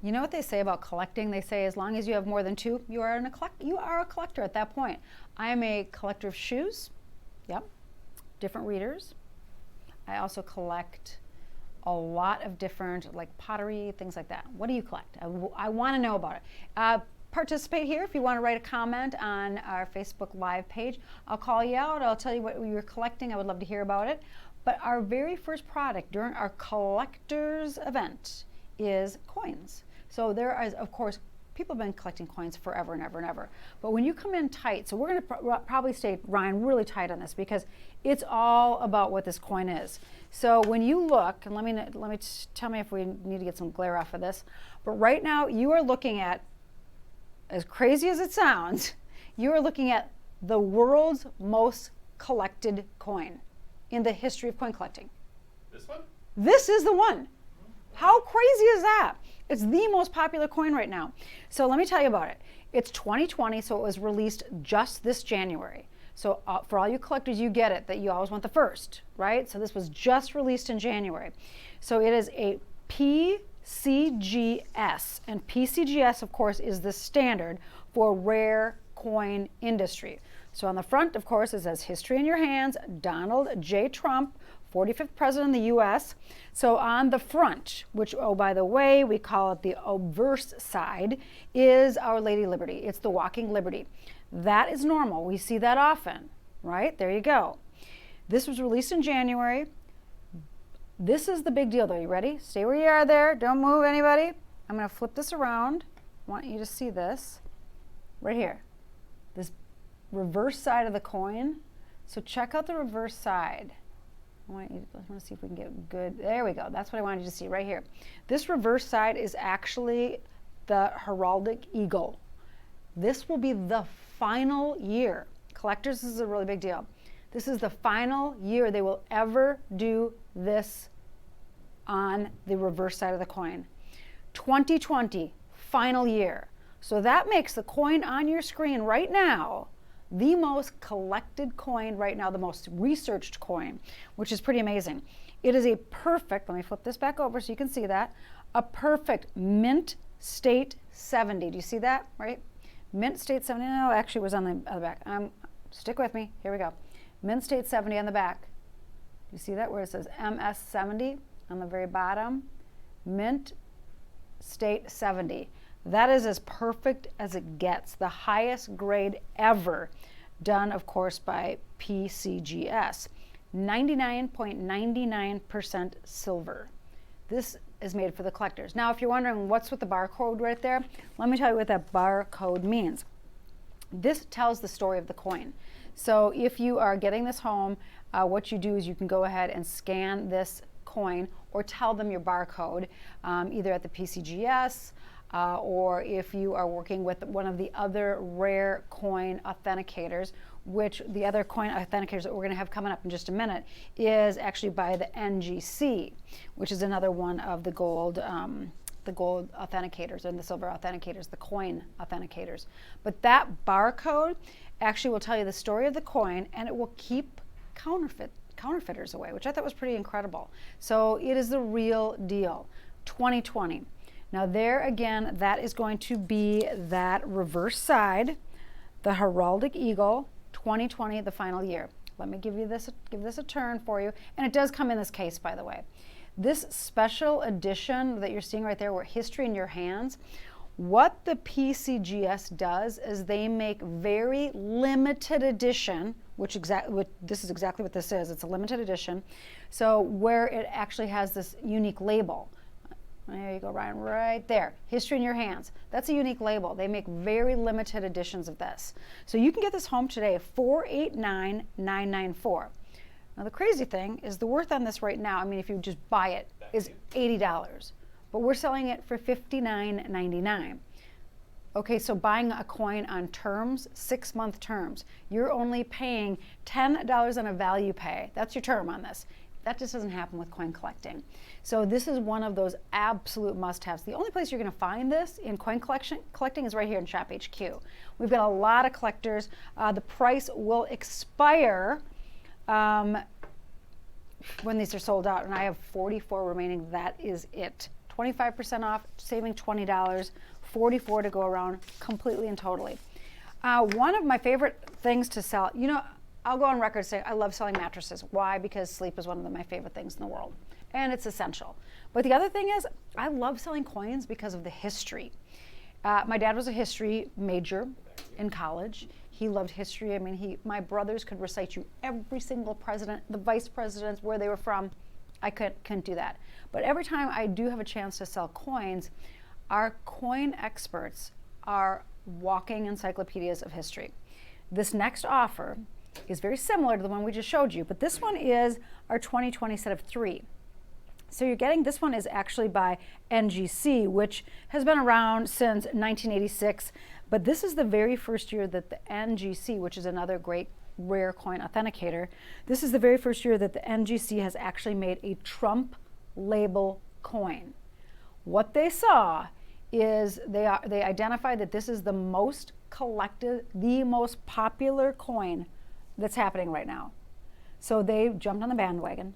You know what they say about collecting? They say as long as you have more than two, you are a collector at that point. I am a collector of shoes. Yep. Different readers. I also collect a lot of different, like pottery, things like that. What do you collect? I want to know about it. Participate here if you want to write a comment on our Facebook Live page. I'll call you out. I'll tell you what you're collecting. I would love to hear about it. But our very first product during our collectors event is coins. So there is, of course, people have been collecting coins forever and ever and ever. But when you come in tight, so we're going to probably stay, Ryan, really tight on this because it's all about what this coin is. So when you look, and let me tell me if we need to get some glare off of this. But right now you are looking at, as crazy as it sounds, you are looking at the world's most collected coin in the history of coin collecting. This one? This is the one. How crazy is that? It's the most popular coin right now. So let me tell you about it. It's 2020, so it was released just this January. So for all you collectors, you get it, that you always want the first, right? So this was just released in January. So it is a PCGS, and PCGS, of course, is the standard for rare coin industry. So on the front, of course, it says history in your hands, Donald J. Trump, 45th president of the U.S. So on the front, which, oh, by the way, we call it the obverse side, is Our Lady Liberty. It's the Walking Liberty. That is normal. We see that often, right? There you go. This was released in January. This is the big deal, though. You ready? Stay where you are there. Don't move, anybody. I'm going to flip this around. I want you to see this right here. This reverse side of the coin. So check out the reverse side. I want to see if we can get good. There we go. That's what I wanted you to see right here. This reverse side is actually the Heraldic Eagle. This will be the final year. Collectors, this is a really big deal. This is the final year they will ever do this on the reverse side of the coin. 2020, final year. So that makes the coin on your screen right now the most collected coin right now, the most researched coin, which is pretty amazing. It is a perfect, let me flip this back over so you can see that, a perfect mint state 70. Do you see that, right? Mint state 70, no, actually it was on the back. Stick with me, here we go. Mint state 70 on the back. You see that where it says MS 70 on the very bottom? Mint state 70. That is as perfect as it gets, the highest grade ever, done, of course, by PCGS. 99.99% silver. This is made for the collectors. Now, if you're wondering what's with the barcode right there, let me tell you what that barcode means. This tells the story of the coin. So if you are getting this home, what you do is you can go ahead and scan this coin or tell them your barcode, either at the PCGS, or if you are working with one of the other rare coin authenticators, which the other coin authenticators that we're going to have coming up in just a minute is actually by the NGC, which is another one of the gold authenticators and the silver authenticators, the coin authenticators. But that barcode actually will tell you the story of the coin, and it will keep counterfeiters away, which I thought was pretty incredible. So it is the real deal. 2020. Now there again, that is going to be that reverse side, the Heraldic Eagle, 2020, the final year. Let me give this a turn for you. And it does come in this case, by the way. This special edition that you're seeing right there, where history in your hands, what the PCGS does is they make very limited edition, this is exactly what this is. It's a limited edition. So where it actually has this unique label. There you go, Ryan, right there. History in your hands. That's a unique label. They make very limited editions of this. So you can get this home today at $489,994. Now the crazy thing is the worth on this right now, I mean, if you just buy it, is $80. But we're selling it for $59.99. Okay, so buying a coin on terms, 6-month terms, you're only paying $10 on a value pay. That's your term on this. That just doesn't happen with coin collecting. So this is one of those absolute must-haves. The only place you're going to find this in coin collecting is right here in ShopHQ. We've got a lot of collectors. The price will expire when these are sold out, and I have 44 remaining. That is it. 25% off, saving $20, $44 to go around, completely and totally. One of my favorite things to sell, you know, I'll go on record saying I love selling mattresses. Why? Because sleep is one of my favorite things in the world, and it's essential. But the other thing is, I love selling coins because of the history. My dad was a history major in college. He loved history. I mean, my brothers could recite you every single president, the vice presidents, where they were from. I couldn't do that. But every time I do have a chance to sell coins, our coin experts are walking encyclopedias of history. This next offer is very similar to the one we just showed you, but this one is our 2020 set of 3. So you're getting, this one is actually by NGC, which has been around since 1986, but this is the very first year that the NGC, which is another great rare coin authenticator, this is the very first year that the NGC has actually made a Trump label coin. What they saw is they identified that this is the most collected, the most popular coin that's happening right now. So they jumped on the bandwagon.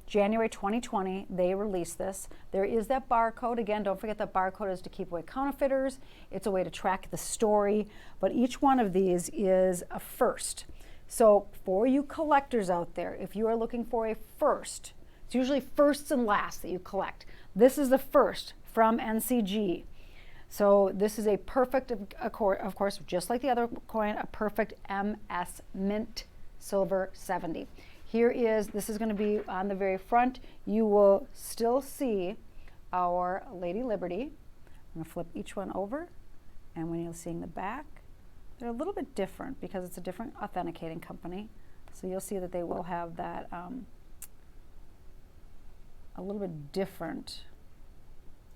January 2020, they released this. There is that barcode. Again, don't forget that barcode is to keep away counterfeiters. It's a way to track the story. But each one of these is a first. So for you collectors out there, if you are looking for a first, it's usually firsts and last that you collect. This is the first from NCG. So this is a perfect, of course, just like the other coin, a perfect MS Mint Silver 70. This is going to be on the very front. You will still see our Lady Liberty. I'm going to flip each one over, and when you're seeing the back, they're a little bit different because it's a different authenticating company. So you'll see that they will have that a little bit different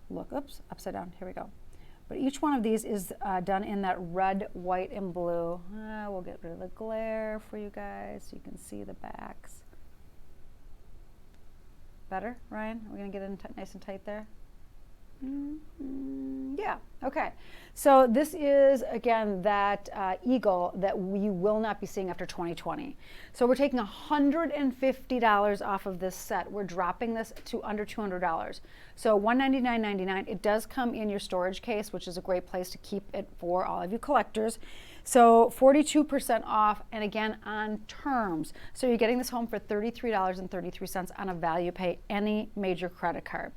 look. Oops, upside down. Here we go. But each one of these is done in that red, white, and blue. We'll get rid of the glare for you guys so you can see the backs. Better, Ryan? Are we going to get in nice and tight there? Yeah, okay. So this is, again, that Eagle that you will not be seeing after 2020. So we're taking $150 off of this set. We're dropping this to under $200. So $199.99. It does come in your storage case, which is a great place to keep it for all of you collectors. So 42% off, and again, on terms. So you're getting this home for $33.33 on a value pay, any major credit card.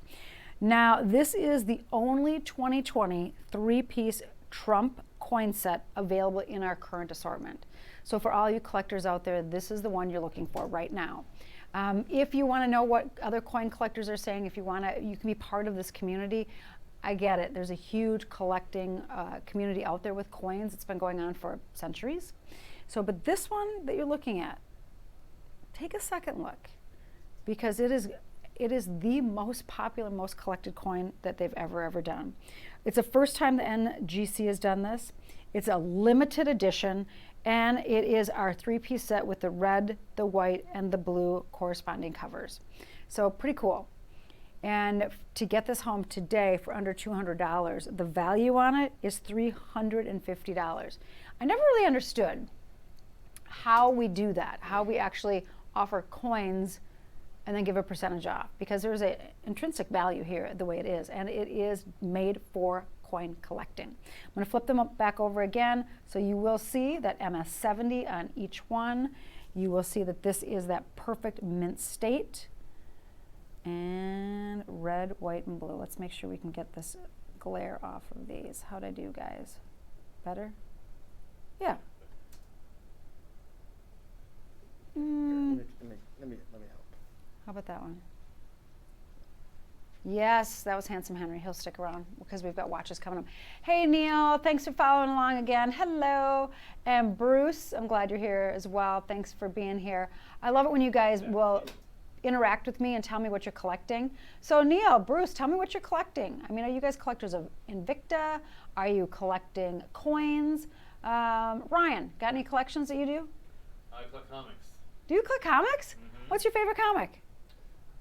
Now, this is the only 2020 3-piece Trump coin set available in our current assortment. So for all you collectors out there, this is the one you're looking for right now. If you want to know what other coin collectors are saying, if you want to, you can be part of this community. I get it. There's a huge collecting community out there with coins. It's been going on for centuries. So, but this one that you're looking at, take a second look, because it is the most popular, most collected coin that they've ever done. It's the first time the NGC has done this. It's a limited edition, and it is our 3-piece set with the red, the white, and the blue corresponding covers. So pretty cool. And to get this home today for under $200, the value on it is $350. I never really understood how we do that, how we actually offer coins and then give a percentage off, because there's an intrinsic value here the way it is, and it is made for coin collecting. I'm going to flip them back over again, so you will see that MS70 on each one. You will see that this is that perfect mint state, and red, white, and blue. Let's make sure we can get this glare off of these. How'd I do, guys? Better? Yeah. Let me help. How about that one? Yes, that was Handsome Henry. He'll stick around because we've got watches coming up. Hey, Neil, thanks for following along again. Hello. And Bruce, I'm glad you're here as well. Thanks for being here. I love it when you guys will interact with me and tell me what you're collecting. So Neil, Bruce, tell me what you're collecting. I mean, are you guys collectors of Invicta? Are you collecting coins? Ryan, got any collections that you do? I collect comics. Do you collect comics? Mm-hmm. What's your favorite comic?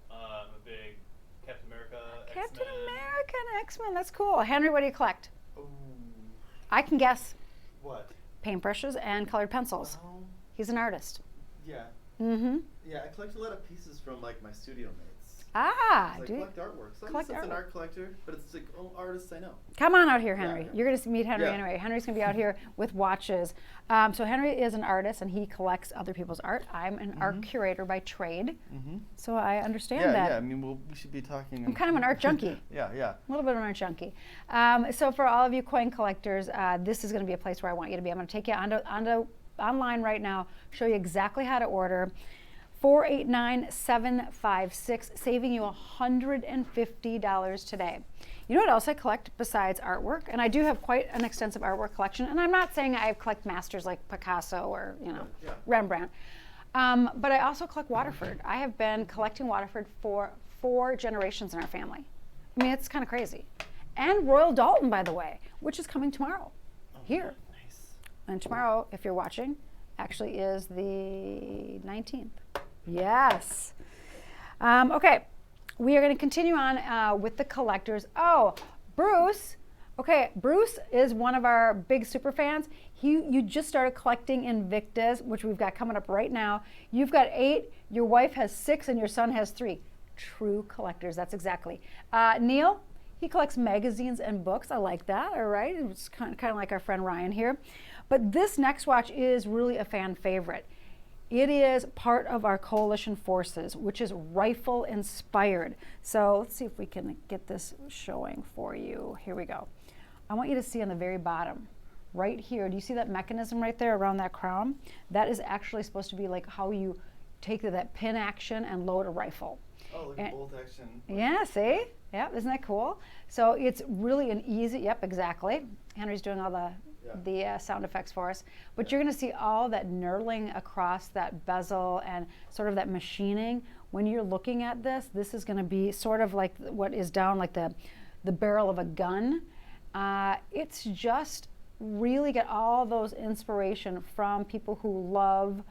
I'm a big Captain America, Captain X-Men. America and X-Men, that's cool. Henry, what do you collect? Ooh. I can guess. What? Paintbrushes and colored pencils. He's an artist. Yeah. Mm-hmm. Yeah, I collect a lot of pieces from like my studio mates. Ah, I do you? collect artwork. So I Collect guess it's an artwork. art collector, but it's like artists I know. Come on out here, Yeah, Henry. yeah. You're going to meet Henry Yeah. anyway. Henry's going to be out here with watches. So Henry is an artist, and he collects other people's art. I'm an art curator by trade, so I understand that. Yeah. I mean, we should be talking. I'm kind of an art junkie. Yeah. A little bit of an art junkie. So for all of you coin collectors, this is going to be a place where I want you to be. I'm going to take you onto online right now, show you exactly how to order. 489756, saving you $150 today. You know what else I collect besides artwork? And I do have quite an extensive artwork collection. And I'm not saying I collect masters like Picasso or Rembrandt, but I also collect Waterford. I have been collecting Waterford for 4 generations in our family. I mean, it's kind of crazy. And Royal Dalton, by the way, which is coming tomorrow here. Nice. And tomorrow, if you're watching, actually is the 19th. Yes. Okay, we are going to continue on with the collectors. Oh, Bruce. Okay, Bruce is one of our big super fans. You just started collecting Invictas, which we've got coming up right now. You've got 8, your wife has 6, and your son has 3. True collectors, that's exactly. Neil, he collects magazines and books. I like that, all right? It's kind of like our friend Ryan here. But this next watch is really a fan favorite. It is part of our coalition forces, which is rifle inspired. So let's see if we can get this showing for you. Here we go. I want you to see on the very bottom, right here, do you see that mechanism right there around that crown? That is actually supposed to be like how you take that pin action and load a rifle. Oh, look at bolt action. Yeah, see? Yeah, isn't that cool? So it's really an easy, yep, exactly. Henry's doing all the sound effects for us. But you're going to see all that knurling across that bezel and sort of that machining. When you're looking at this, this is going to be sort of like what is down like the barrel of a gun. It's just really get all those inspiration from people who love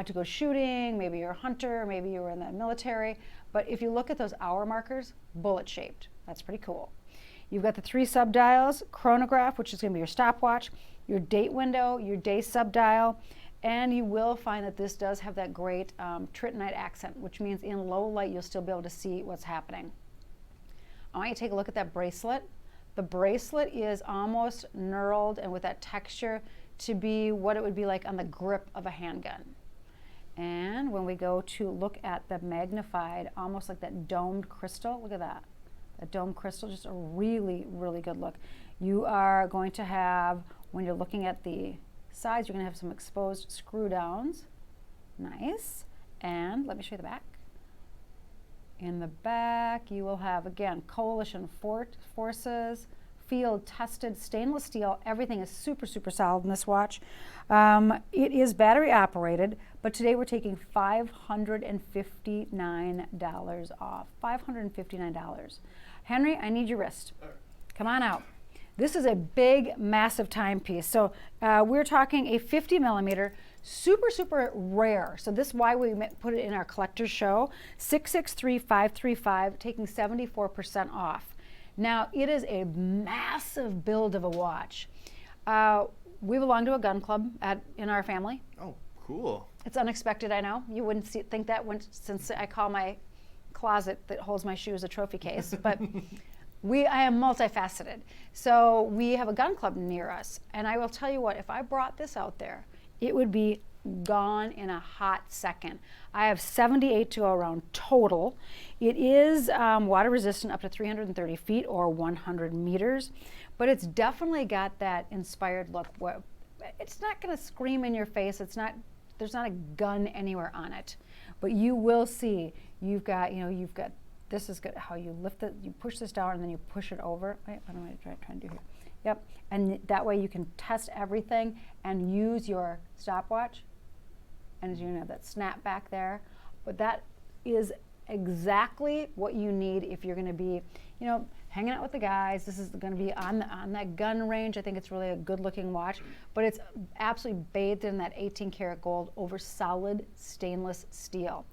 to go shooting. Maybe you're a hunter, maybe you were in the military. But if you look at those hour markers, bullet shaped. That's pretty cool. You've got the 3 subdials, chronograph, which is going to be your stopwatch, your date window, your day subdial, and you will find that this does have that great trittonite accent, which means in low light you'll still be able to see what's happening. I want you to take a look at that bracelet. The bracelet is almost knurled and with that texture to be what it would be like on the grip of a handgun. And when we go to look at the magnified, almost like that domed crystal, look at that. That dome crystal, just a really, really good look. You are going to have, when you're looking at the sides, you're going to have some exposed screw downs. Nice. And let me show you the back. In the back, you will have, again, coalition forces, field tested stainless steel. Everything is super, super solid in this watch. It is battery operated, but today we're taking $559 off. $559. Henry, I need your wrist. Come on out. This is a big, massive timepiece. So we're talking a 50 millimeter, super, super rare. So this is why we put it in our collector's show. 663535, taking 74% off. Now, it is a massive build of a watch. We belong to a gun club in our family. Oh, cool. It's unexpected, I know. You wouldn't think that since I call my closet that holds my shoes a trophy case, but I am multifaceted. So we have a gun club near us, and I will tell you what, if I brought this out there, it would be gone in a hot second. I have 78 to go around total. It is water resistant up to 330 feet or 100 meters, but it's definitely got that inspired look. It's not going to scream in your face. There's not a gun anywhere on it, but you will see. You've got this is good. How you lift it, you push this down, and then you push it over. Wait, what am I trying to do here? Yep, and that way you can test everything and use your stopwatch. And as you have that snap back there, but that is exactly what you need if you're going to be, hanging out with the guys. This is going to be on that gun range. I think it's really a good-looking watch, but it's absolutely bathed in that 18-karat gold over solid stainless steel.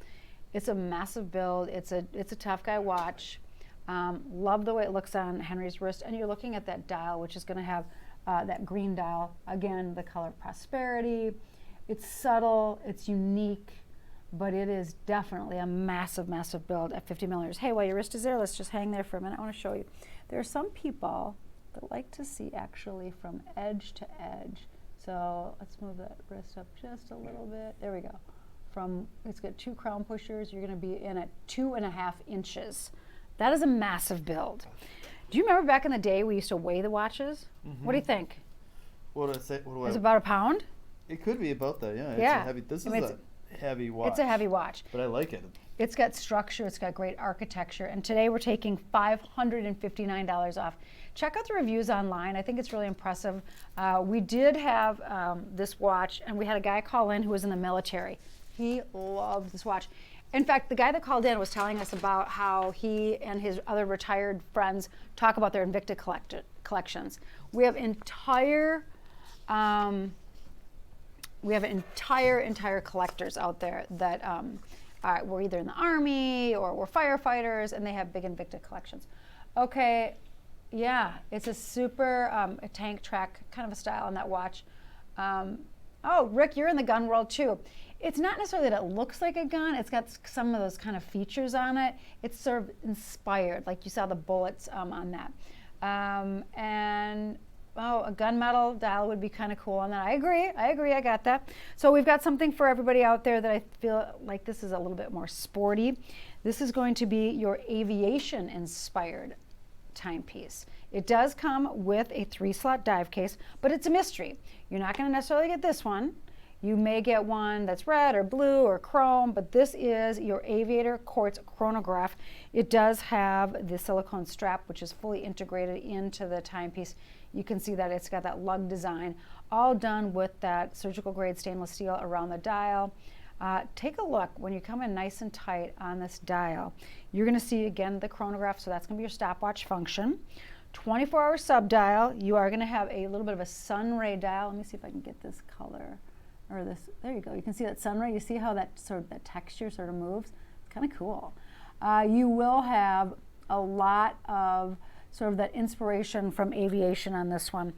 It's a massive build. It's a tough guy watch. Love the way it looks on Henry's wrist, and you're looking at that dial, which is going to have that green dial. Again, the color Prosperity. It's subtle. It's unique. but it is definitely a massive, massive build at 50 millimeters. Hey, while your wrist is there, let's just hang there for a minute. I want to show you. There are some people that like to see actually from edge to edge. So let's move that wrist up just a little bit. There we go. It's got 2 crown pushers. You're going to be in at 2.5 inches. That is a massive build. Do you remember back in the day we used to weigh the watches? Mm-hmm. What do you think? What do I say? What do It's I? about a pound. It could be about that. Yeah. Yeah. It's a heavy. This I mean, is a heavy watch. It's a heavy watch. But I like it. It's got structure, it's got great architecture, and today we're taking $559 off. Check out the reviews online. I think it's really impressive. We did have this watch, and we had a guy call in who was in the military. He loved this watch. In fact, the guy that called in was telling us about how he and his other retired friends talk about their Invicta collections. We have entire collectors out there that were either in the Army or were firefighters, and they have big Invicta collections. Okay, yeah, it's a super a tank track kind of a style on that watch. Oh, Rick, you're in the gun world too. It's not necessarily that it looks like a gun. It's got some of those kind of features on it. It's sort of inspired, like you saw the bullets on that. And a gunmetal dial would be kind of cool on that. I agree, I got that. So we've got something for everybody out there that I feel like this is a little bit more sporty. This is going to be your aviation inspired timepiece. It does come with a 3-slot dive case, but it's a mystery. You're not going to necessarily get this one. You may get one that's red or blue or chrome, but this is your Aviator Quartz Chronograph. It does have the silicone strap, which is fully integrated into the timepiece. You can see that it's got that lug design, all done with that surgical grade stainless steel around the dial. Take a look when you come in nice and tight on this dial. You're going to see again the chronograph, so that's going to be your stopwatch function. 24-hour sub dial. You are going to have a little bit of a sun ray dial. Let me see if I can get this color. Or this, there you go. You can see that sun ray. You see how that texture sort of moves? It's kind of cool. You will have a lot of sort of that inspiration from aviation on this one.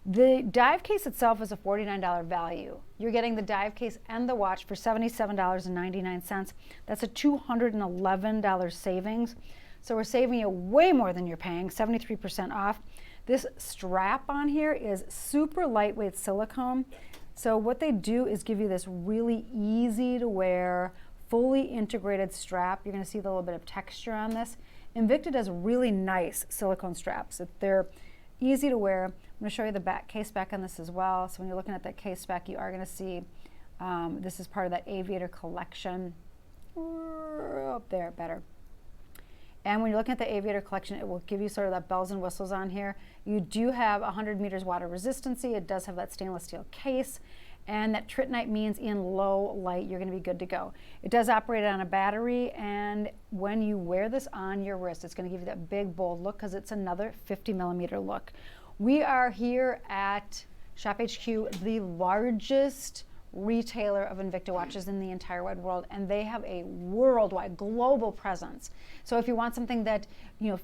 The dive case itself is a $49 value. You're getting the dive case and the watch for $77.99. That's a $211 savings. So we're saving you way more than you're paying, 73% off. This strap on here is super lightweight silicone. So what they do is give you this really easy to wear, fully integrated strap. You're going to see the little bit of texture on this. Invicta does really nice silicone straps. They're easy to wear. I'm going to show you the back case back on this as well. So when you're looking at that case back, you are going to see this is part of that Aviator collection. Up there, better. And when you're looking at the Aviator collection, it will give you sort of that bells and whistles on here. You do have 100 meters water resistancy. It does have that stainless steel case. And that trittonite means in low light, you're going to be good to go. It does operate on a battery, and when you wear this on your wrist, it's going to give you that big, bold look because it's another 50 millimeter look. We are here at ShopHQ, the largest retailer of Invicta watches in the entire wide world, and they have a worldwide, global presence. So if you want something that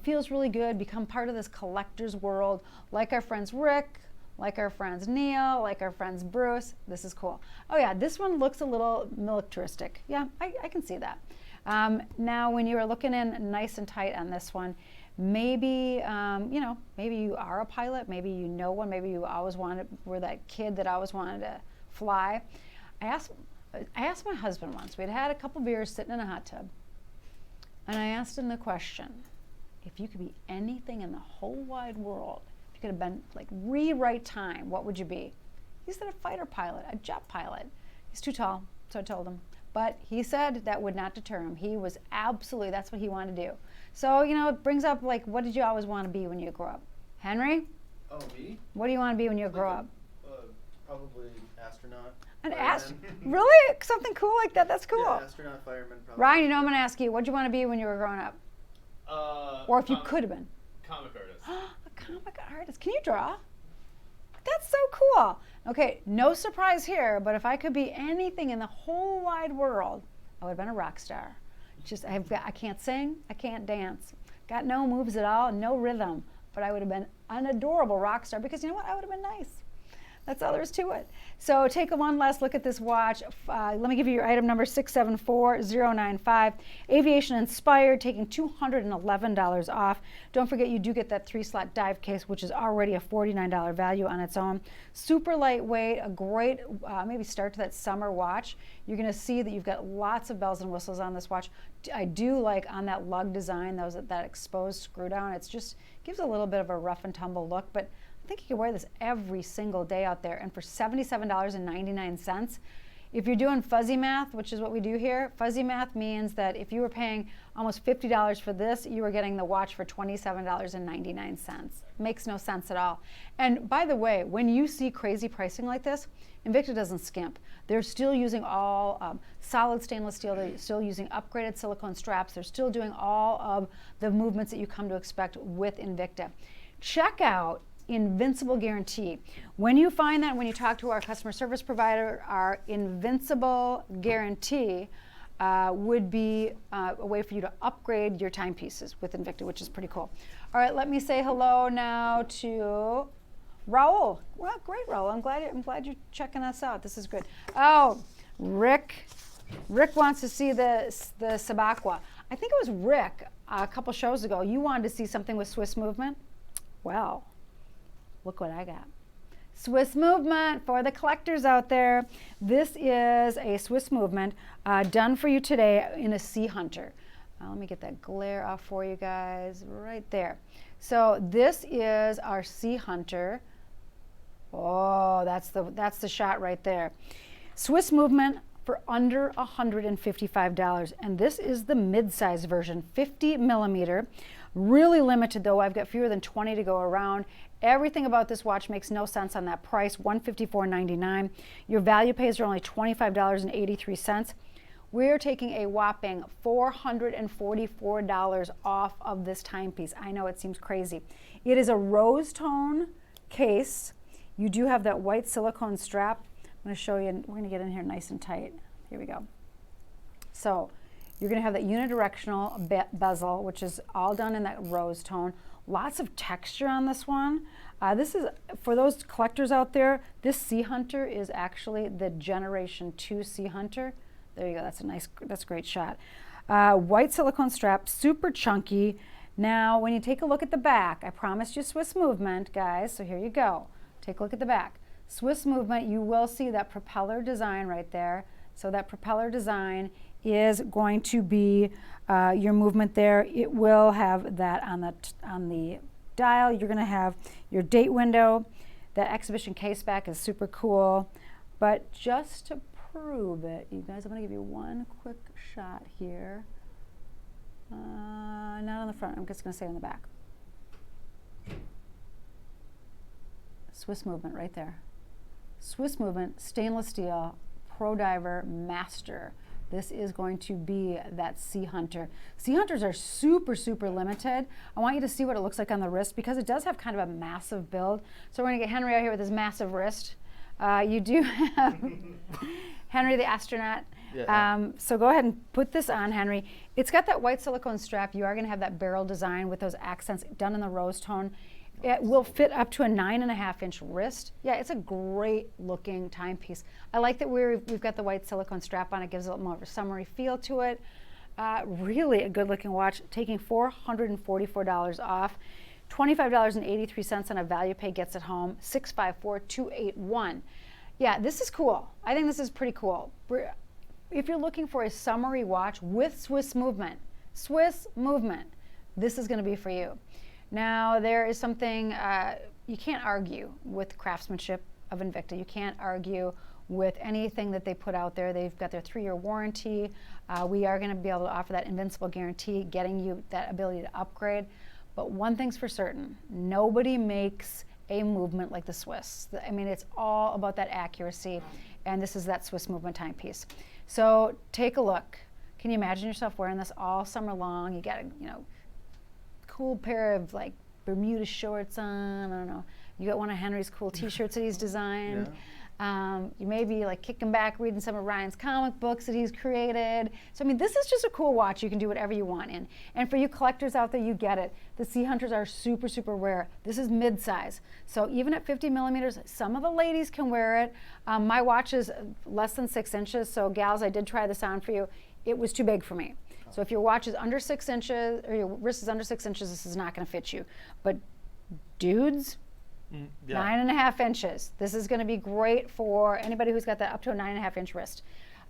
feels really good, become part of this collector's world, like our friends Rick, like our friends Neil, like our friends Bruce, this is cool. Oh yeah, this one looks a little militaristic. Yeah, I can see that. Now when you are looking in nice and tight on this one, maybe maybe you are a pilot, maybe you know one, maybe you always were that kid that always wanted to fly. I asked my husband once, we'd had a couple beers sitting in a hot tub, and I asked him the question, if you could be anything in the whole wide world, if you could have been like rewrite time, what would you be? He said a fighter pilot, a jet pilot. He's too tall, so I told him. But he said that would not deter him. He was absolutely, that's what he wanted to do. So, it brings up like, what did you always want to be when you grew up? Henry? Oh, me? What do you want to be when you grow up? Probably astronaut. An really? Something cool like that? That's cool. Yeah, astronaut, fireman, probably. Ryan, I'm going to ask you, what did you want to be when you were growing up? Or if you could have been? Comic artist. A comic artist. Can you draw? That's so cool. Okay, no surprise here, but if I could be anything in the whole wide world, I would have been a rock star. I can't sing, I can't dance. Got no moves at all, no rhythm, but I would have been an adorable rock star because you know what? I would have been nice. That's all there is to it. So take one last look at this watch. Let me give you your item number 674095. Aviation Inspired, taking $211 off. Don't forget you do get that 3-slot dive case, which is already a $49 value on its own. Super lightweight, a great maybe start to that summer watch. You're going to see that you've got lots of bells and whistles on this watch. I do like on that lug design, that exposed screw down. It's just gives a little bit of a rough and tumble look, but I think you can wear this every single day out there. And for $77.99, if you're doing fuzzy math, which is what we do here, fuzzy math means that if you were paying almost $50 for this, you were getting the watch for $27.99. Makes no sense at all. And by the way, when you see crazy pricing like this, Invicta doesn't skimp. They're still using all solid stainless steel. They're still using upgraded silicone straps. They're still doing all of the movements that you come to expect with Invicta. Check out Invincible Guarantee. When you find that, when you talk to our customer service provider, our Invincible Guarantee would be a way for you to upgrade your timepieces with Invicta, which is pretty cool. All right, let me say hello now to Raul. Well, great, Raul. I'm glad you're checking us out. This is good. Oh, Rick. Rick wants to see the Sabacqua. I think it was Rick a couple shows ago. You wanted to see something with Swiss movement. Well, look what I got. Swiss movement for the collectors out there. This is a Swiss movement done for you today in a Sea Hunter. Let me get that glare off for you guys right there. So this is our Sea Hunter. Oh, that's the shot right there. Swiss movement for under $155. And this is the mid-size version, 50 millimeter. Really limited though. I've got fewer than 20 to go around. Everything about this watch makes no sense on that price, $154.99. Your value pays are only $25.83. We're taking a whopping $444 off of this timepiece. I know it seems crazy. It is a rose tone case. You do have that white silicone strap. I'm going to show you, we're going to get in here nice and tight. Here we go. So you're going to have that unidirectional bezel, which is all done in that rose tone. Lots of texture on this one. This is, for those collectors out there, this Sea Hunter is actually the Generation 2 Sea Hunter. There you go, that's a great shot. White silicone strap, super chunky. Now, when you take a look at the back, I promised you Swiss movement, guys, so here you go. Take a look at the back. Swiss movement, you will see that propeller design right there. So that propeller design is going to be your movement there. It will have that on the dial. You're going to have your date window. That exhibition case back is super cool. But just to prove it, you guys, I'm going to give you one quick shot here. Not on the front. I'm just going to say on the back. Swiss movement right there. Swiss movement, stainless steel, Pro Diver Master. This is going to be that Sea Hunter. Sea Hunters are super, super limited. I want you to see what it looks like on the wrist because it does have kind of a massive build. So we're going to get Henry out here with his massive wrist. You do have Henry the astronaut. Yeah. So go ahead and put this on, Henry. It's got that white silicone strap. You are going to have that barrel design with those accents done in the rose tone. It will fit up to a 9.5-inch wrist. Yeah, it's a great looking timepiece. I like that we've got the white silicone strap on. It gives a little more of a summery feel to it. Really a good looking watch, taking $444 off. $25.83 on a value pay gets it home, 654-281. Yeah, this is cool. I think this is pretty cool. If you're looking for a summery watch with Swiss movement, this is going to be for you. Now, there is something, you can't argue with craftsmanship of Invicta. You can't argue with anything that they put out there. They've got their 3-year warranty. We are going to be able to offer that invincible guarantee, getting you that ability to upgrade. But one thing's for certain, nobody makes a movement like the Swiss. I mean, it's all about that accuracy, and this is that Swiss movement timepiece. So take a look. Can you imagine yourself wearing this all summer long? You got a, cool pair of like Bermuda shorts on. I don't know. You got one of Henry's cool T-shirts that he's designed. You may be like kicking back, reading some of Ryan's comic books that he's created. So I mean, this is just a cool watch. You can do whatever you want in. And for you collectors out there, you get it. The Sea Hunters are super, super rare. This is mid-size. So even at 50 millimeters, some of the ladies can wear it. My watch is less than 6 inches. So gals, I did try this on for you. It was too big for me. So if your watch is under 6 inches, or your wrist is under 6 inches, this is not going to fit you. But dudes, 9.5 inches. This is going to be great for anybody who's got that up to a 9.5 inch wrist.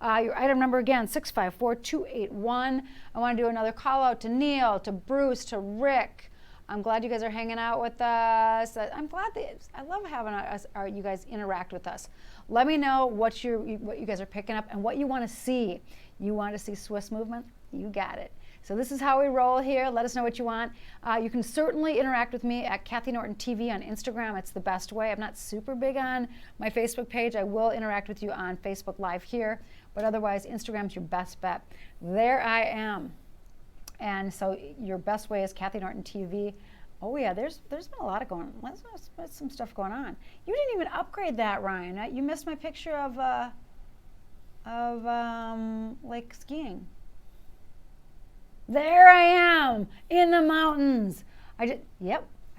Your item number again, 654281. I want to do another call out to Neil, to Bruce, to Rick. I'm glad you guys are hanging out with us. I'm glad that I love having you guys interact with us. Let me know what you guys are picking up and what you want to see. You want to see Swiss movement? You got it. So this is how we roll here. Let us know what you want. You can certainly interact with me at Kathy Norton TV on Instagram. It's the best way. I'm not super big on my Facebook page. I will interact with you on Facebook Live here, but otherwise Instagram's your best bet. There I am. And so your best way is Kathy Norton TV. Oh yeah, there's been a lot of there's some stuff going on. You didn't even upgrade that, Ryan. You missed my picture of like skiing. There I am in the mountains. I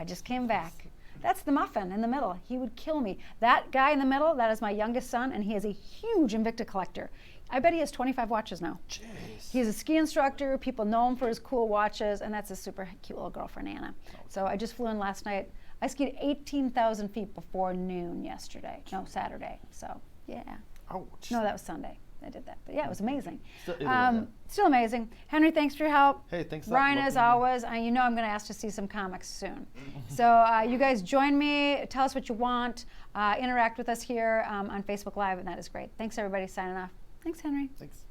just came back. That's the muffin in the middle. He would kill me. That guy in the middle, that is my youngest son, and he is a huge Invicta collector. I bet he has 25 watches now. Jeez. He's a ski instructor. People know him for his cool watches, and that's a super cute little girlfriend, Anna. So I just flew in last night. I skied 18,000 feet before noon yesterday. No, Saturday. So, yeah. Ouch. No, that was Sunday. I did that. But yeah, it was amazing. Still, Still amazing. Henry, thanks for your help. Hey, thanks a lot. Ryan, Love as being here. always, you know I'm going to ask to see some comics soon. So you guys join me. Tell us what you want. Interact with us here on Facebook Live, and that is great. Thanks, everybody. Signing off. Thanks, Henry. Thanks.